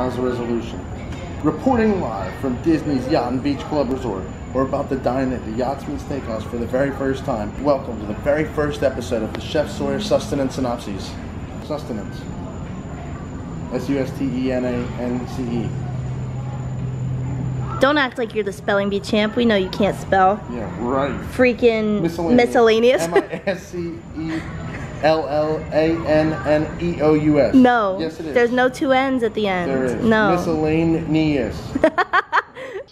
How's the resolution? Reporting live from Disney's Yacht and Beach Club Resort. We're about to dine at the Yachtsman Steakhouse for the very first time. Welcome to the very first episode of the Chef Sawyer Sustenance Synopses. Sustenance. S-U-S-T-E-N-A-N-C-E. Don't act like you're the spelling bee champ. We know you can't spell. Yeah, right. Freaking miscellaneous. M-I-S-C-E-L-L-A-N-N-E-O-U-S. No. Yes, it is. There's no two N's at the end. There is. No. Miscellaneous.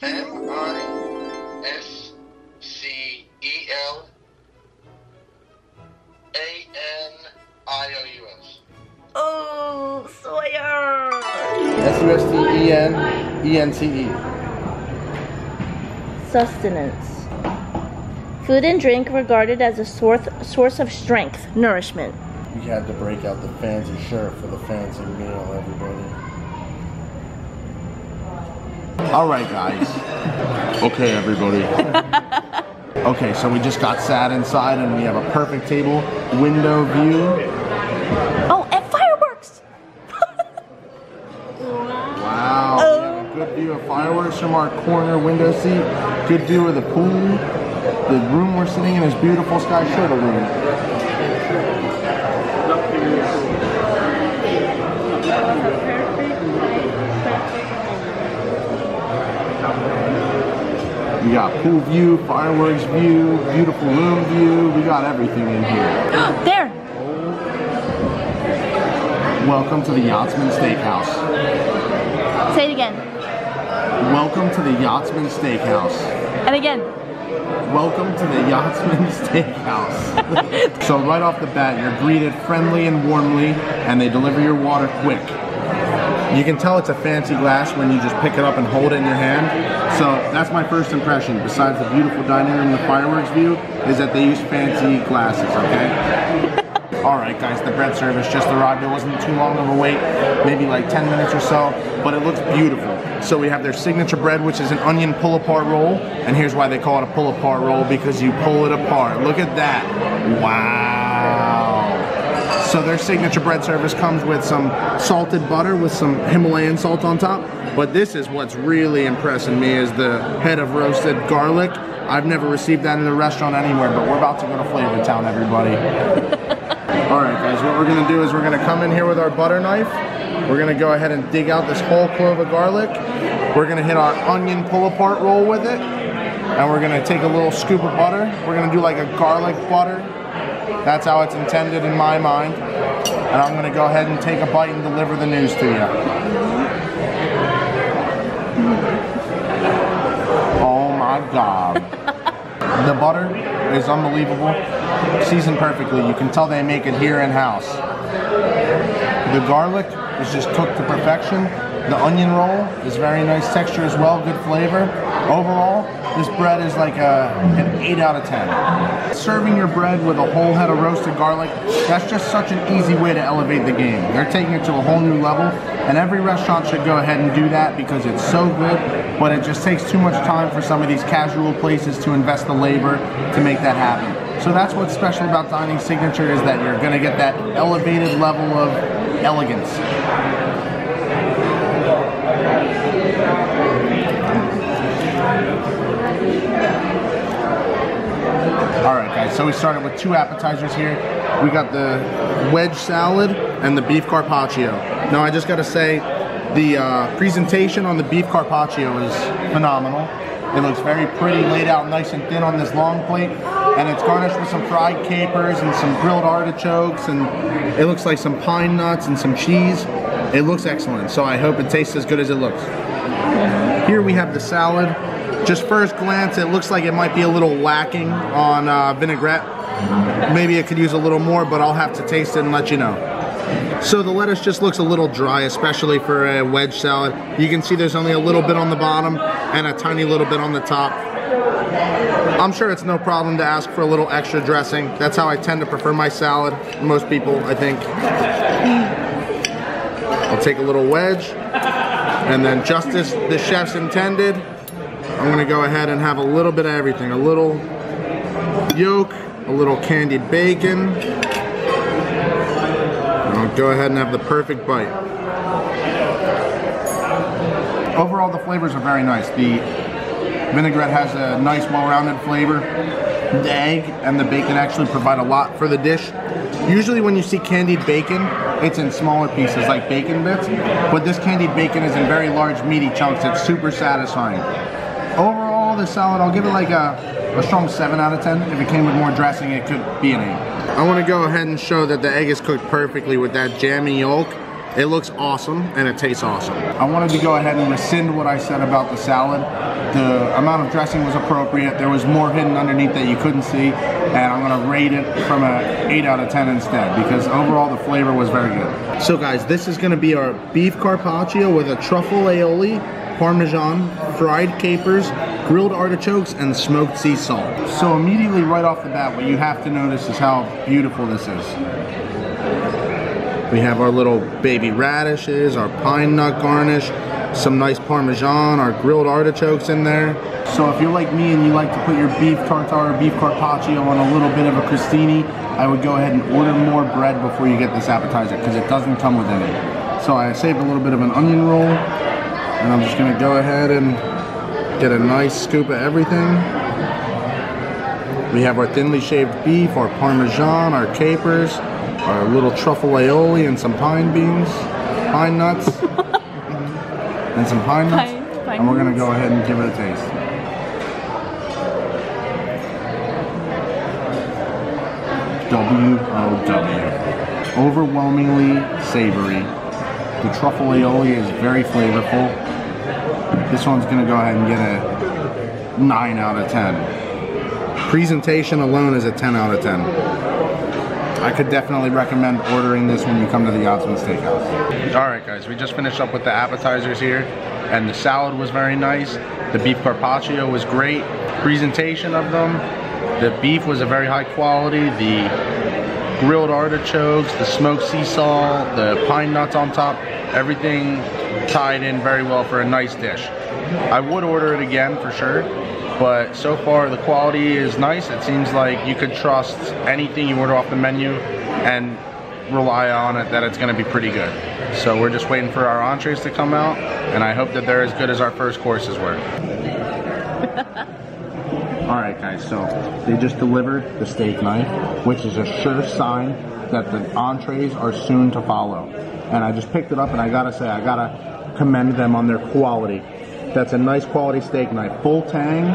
M-I-S-C-E-L-A-N-I-O-U-S. Oh, Sawyer. S-U-S-T-E-N-E-N-C-E. Sustenance. Food and drink regarded as a source of strength, nourishment. We had to break out the fancy shirt for the fancy meal, everybody. Alright, guys. Okay, everybody. Okay, so we just got sat inside and we have a perfect table, window view. Oh, and fireworks! Wow. We have a good view of fireworks from our corner window seat. Good view of the pool. The room we're sitting in is beautiful. Sky Shuttle room. We got pool view, fireworks view, beautiful room view. We got everything in here. There! Welcome to the Yachtsman Steakhouse. Say it again. Welcome to the Yachtsman Steakhouse. And again. Welcome to the Yachtsman Steakhouse. So right off the bat, you're greeted friendly and warmly, and they deliver your water quick. You can tell it's a fancy glass when you just pick it up and hold it in your hand. So that's my first impression, besides the beautiful dining room and the fireworks view, is that they use fancy glasses, okay? Alright guys, the bread service just arrived. It wasn't too long of a wait, maybe like 10 minutes or so, but it looks beautiful. So we have their signature bread, which is an onion pull-apart roll, and here's why they call it a pull-apart roll, because you pull it apart. Look at that. Wow. So their signature bread service comes with some salted butter with some Himalayan salt on top, but this is what's really impressing me is the head of roasted garlic. I've never received that in a restaurant anywhere, but we're about to go to Flavor Town, everybody. Alright guys, what we're going to do is we're going to come in here with our butter knife. We're going to go ahead and dig out this whole clove of garlic. We're going to hit our onion pull-apart roll with it. And we're going to take a little scoop of butter. We're going to do like a garlic butter. That's how it's intended in my mind. And I'm going to go ahead and take a bite and deliver the news to you. Oh my God. The butter is unbelievable. Seasoned perfectly. You can tell they make it here in-house. The garlic is just cooked to perfection. The onion roll is very nice texture as well, good flavor. Overall, this bread is like an 8 out of 10. Serving your bread with a whole head of roasted garlic, that's just such an easy way to elevate the game. They're taking it to a whole new level, and every restaurant should go ahead and do that because it's so good, but it just takes too much time for some of these casual places to invest the labor to make that happen. So that's what's special about Dining Signature is that you're going to get that elevated level of elegance. Alright guys, so we started with 2 appetizers here. We got the wedge salad and the beef carpaccio. Now I just got to say, the presentation on the beef carpaccio is phenomenal. It looks very pretty, laid out nice and thin on this long plate. And it's garnished with some fried capers and some grilled artichokes, and it looks like some pine nuts and some cheese. It looks excellent, so I hope it tastes as good as it looks. Here we have the salad. Just first glance, it looks like it might be a little lacking on vinaigrette. Maybe it could use a little more, but I'll have to taste it and let you know. So the lettuce just looks a little dry, especially for a wedge salad. You can see there's only a little bit on the bottom and a tiny little bit on the top. I'm sure it's no problem to ask for a little extra dressing. That's how I tend to prefer my salad. Most people, I think. I'll take a little wedge, and then just as the chef's intended, I'm gonna go ahead and have a little bit of everything. A little yolk, a little candied bacon. And I'll go ahead and have the perfect bite. Overall, the flavors are very nice. The vinaigrette has a nice, well-rounded flavor. The egg and the bacon actually provide a lot for the dish. Usually when you see candied bacon, it's in smaller pieces like bacon bits, but this candied bacon is in very large meaty chunks. It's super satisfying. Overall, the salad, I'll give it like a strong 7 out of 10. If it came with more dressing, it could be an 8. I want to go ahead and show that the egg is cooked perfectly with that jammy yolk. It looks awesome and it tastes awesome. I wanted to go ahead and rescind what I said about the salad. The amount of dressing was appropriate. There was more hidden underneath that you couldn't see, and I'm gonna rate it from an 8 out of 10 instead, because overall the flavor was very good. So guys, this is gonna be our beef carpaccio with a truffle aioli, parmesan, fried capers, grilled artichokes, and smoked sea salt. So immediately right off the bat, what you have to notice is how beautiful this is. We have our little baby radishes, our pine nut garnish, some nice parmesan, our grilled artichokes in there. So if you're like me and you like to put your beef tartare or beef carpaccio on a little bit of a crostini, I would go ahead and order more bread before you get this appetizer, because it doesn't come with any. So I saved a little bit of an onion roll, and I'm just gonna go ahead and get a nice scoop of everything. We have our thinly shaved beef, our parmesan, our capers, our little truffle aioli, and some pine beans, pine nuts, and some pine nuts, and we're gonna go ahead and give it a taste. W-O-W. Overwhelmingly savory. The truffle aioli is very flavorful. This one's gonna go ahead and get a 9 out of 10. Presentation alone is a 10 out of 10. I could definitely recommend ordering this when you come to the YACHTSMAN Steakhouse. Alright guys, we just finished up with the appetizers here, and the salad was very nice. The beef carpaccio was great. Presentation of them, the beef was a very high quality. The grilled artichokes, the smoked sea salt, the pine nuts on top, everything tied in very well for a nice dish. I would order it again for sure, but so far the quality is nice. It seems like you could trust anything you order off the menu and rely on it that it's gonna be pretty good. So we're just waiting for our entrees to come out, and I hope that they're as good as our first courses were. Alright guys, so they just delivered the steak knife, which is a sure sign that the entrees are soon to follow. And I just picked it up, and I gotta say, I gotta commend them on their quality. That's a nice quality steak knife. Full tang,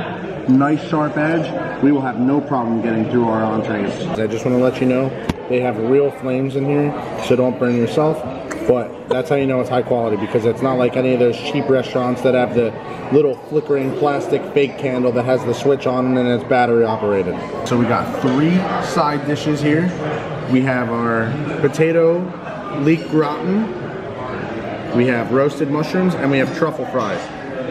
nice sharp edge. We will have no problem getting through our entrees. I just want to let you know, they have real flames in here, so don't burn yourself. But that's how you know it's high quality, because it's not like any of those cheap restaurants that have the little flickering plastic fake candle that has the switch on and it's battery operated. So we got 3 side dishes here. We have our potato leek gratin, we have roasted mushrooms, and we have truffle fries.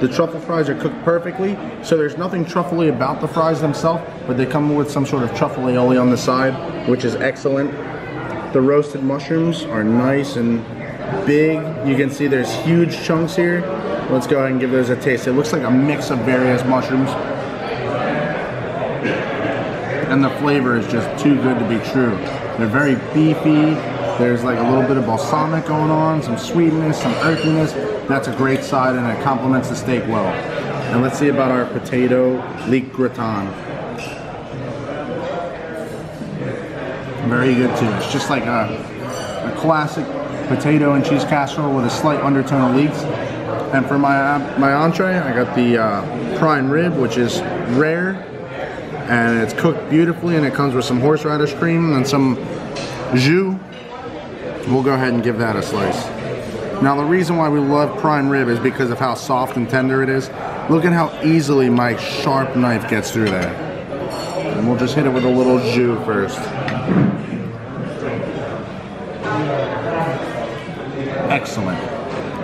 The truffle fries are cooked perfectly, so there's nothing truffly about the fries themselves, but they come with some sort of truffle aioli on the side, which is excellent. The roasted mushrooms are nice and big. You can see there's huge chunks here. Let's go ahead and give those a taste. It looks like a mix of various mushrooms, and the flavor is just too good to be true. They're very beefy. There's like a little bit of balsamic going on, some sweetness, some earthiness. That's a great side, and it complements the steak well. And let's see about our potato leek gratin. Very good too. It's just like a classic potato and cheese casserole with a slight undertone of leeks. And for my entree, I got the prime rib, which is rare, and it's cooked beautifully, and it comes with some horseradish cream and some jus. We'll go ahead and give that a slice. Now the reason why we love prime rib is because of how soft and tender it is. Look at how easily my sharp knife gets through that. And we'll just hit it with a little jus first. Excellent.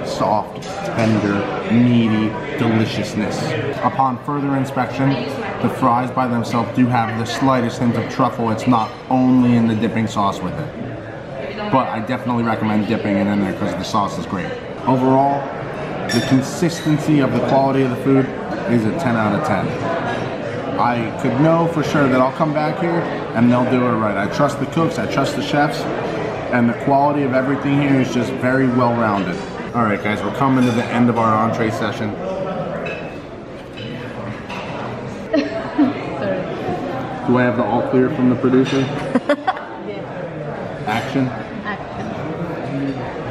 Soft, tender, meaty deliciousness. Upon further inspection, the fries by themselves do have the slightest hint of truffle. It's not only in the dipping sauce with it. But I definitely recommend dipping it in there because the sauce is great. Overall, the consistency of the quality of the food is a 10 out of 10. I could know for sure that I'll come back here and they'll do it right. I trust the cooks, I trust the chefs, and the quality of everything here is just very well rounded. All right, guys, we're coming to the end of our entree session. Sorry. Do I have the all clear from the producer? Action.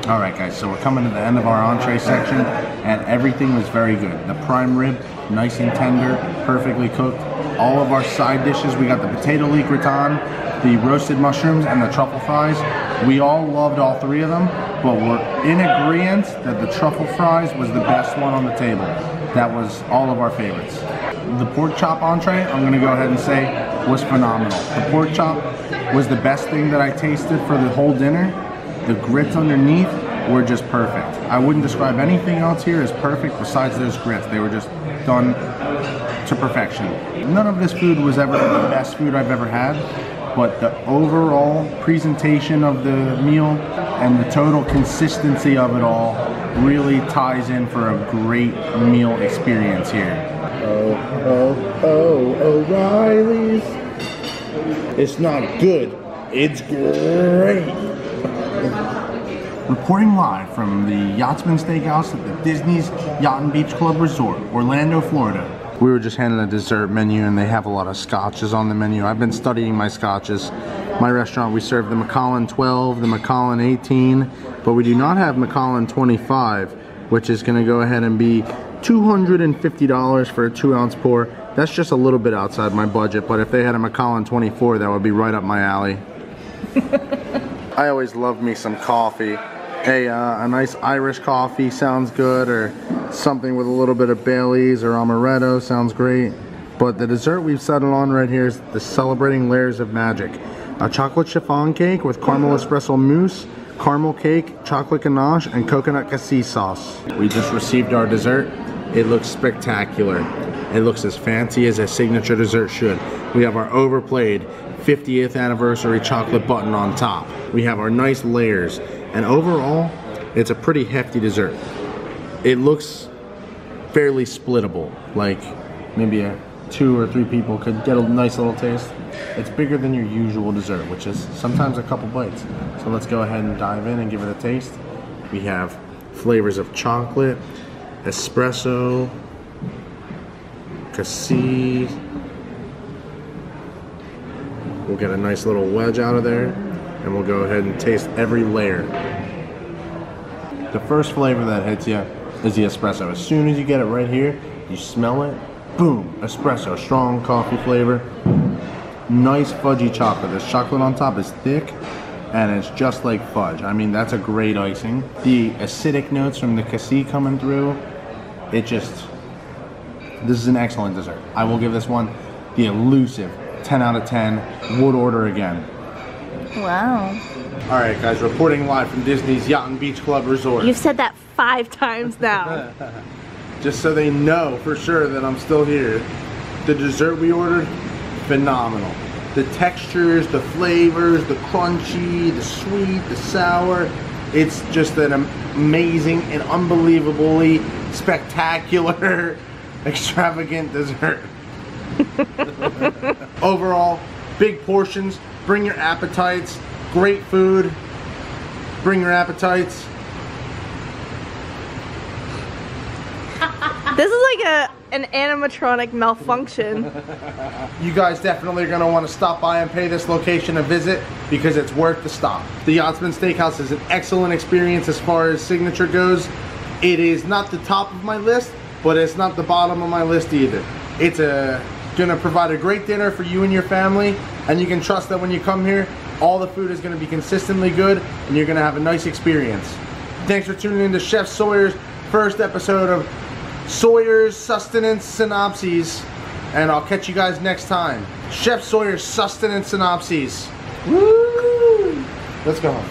All right, guys, so we're coming to the end of our entree section, and everything was very good. The prime rib, nice and tender, perfectly cooked. All of our side dishes, we got the potato leek gratin, the roasted mushrooms, and the truffle fries. We all loved all three of them, but we're in agreement that the truffle fries was the best one on the table. That was all of our favorites. The pork chop entree, I'm gonna go ahead and say, was phenomenal. The pork chop was the best thing that I tasted for the whole dinner. The grits underneath were just perfect. I wouldn't describe anything else here as perfect besides those grits. They were just done to perfection. None of this food was ever the best food I've ever had, but the overall presentation of the meal and the total consistency of it all really ties in for a great meal experience here. O'Reilly's. It's not good, it's great. Reporting live from the YACHTSMAN Steakhouse at the Disney's Yacht and Beach Club Resort, Orlando, Florida. We were just handed a dessert menu and they have a lot of scotches on the menu. I've been studying my scotches. My restaurant, we serve the Macallan 12, the Macallan 18, but we do not have Macallan 25, which is gonna go ahead and be $250 for a 2-ounce pour. That's just a little bit outside my budget, but if they had a Macallan 24, that would be right up my alley. I always love me some coffee. A nice Irish coffee sounds good, or something with a little bit of Bailey's or amaretto sounds great. But the dessert we've settled on right here is the Celebrating Layers of Magic. A chocolate chiffon cake with caramel espresso mousse, caramel cake, chocolate ganache, and coconut cassis sauce. We just received our dessert. It looks spectacular. It looks as fancy as a signature dessert should. We have our overplayed 50th anniversary chocolate button on top. We have our nice layers, and overall, it's a pretty hefty dessert. It looks fairly splittable, like maybe 2 or 3 people could get a nice little taste. It's bigger than your usual dessert, which is sometimes a couple bites. So let's go ahead and dive in and give it a taste. We have flavors of chocolate, espresso, cassis. We'll get a nice little wedge out of there, and we'll go ahead and taste every layer. The first flavor that hits you is the espresso. As soon as you get it right here, you smell it, boom, espresso, strong coffee flavor. Nice fudgy chocolate. This chocolate on top is thick, and it's just like fudge. I mean, that's a great icing. The acidic notes from the cassis coming through, this is an excellent dessert. I will give this one the elusive 10 out of 10, would order again. Wow. All right, guys, reporting live from Disney's Yacht and Beach Club Resort. You've said that 5 times now. Just so they know for sure that I'm still here. The dessert we ordered, phenomenal. The textures, the flavors, the crunchy, the sweet, the sour. It's just an amazing and unbelievably spectacular, extravagant dessert. Overall, big portions, bring your appetites, great food, bring your appetites. This is like an animatronic malfunction. You guys definitely are going to want to stop by and pay this location a visit because it's worth the stop. The YACHTSMAN Steakhouse is an excellent experience as far as signature goes. It is not the top of my list, but it's not the bottom of my list either. It's going to provide a great dinner for you and your family, and you can trust that when you come here, all the food is going to be consistently good and you're going to have a nice experience. Thanks for tuning in to Chef Sawyer's first episode of Sawyer's Sustenance Synopses, and I'll catch you guys next time. Chef Sawyer's Sustenance Synopses. Woo! Let's go home.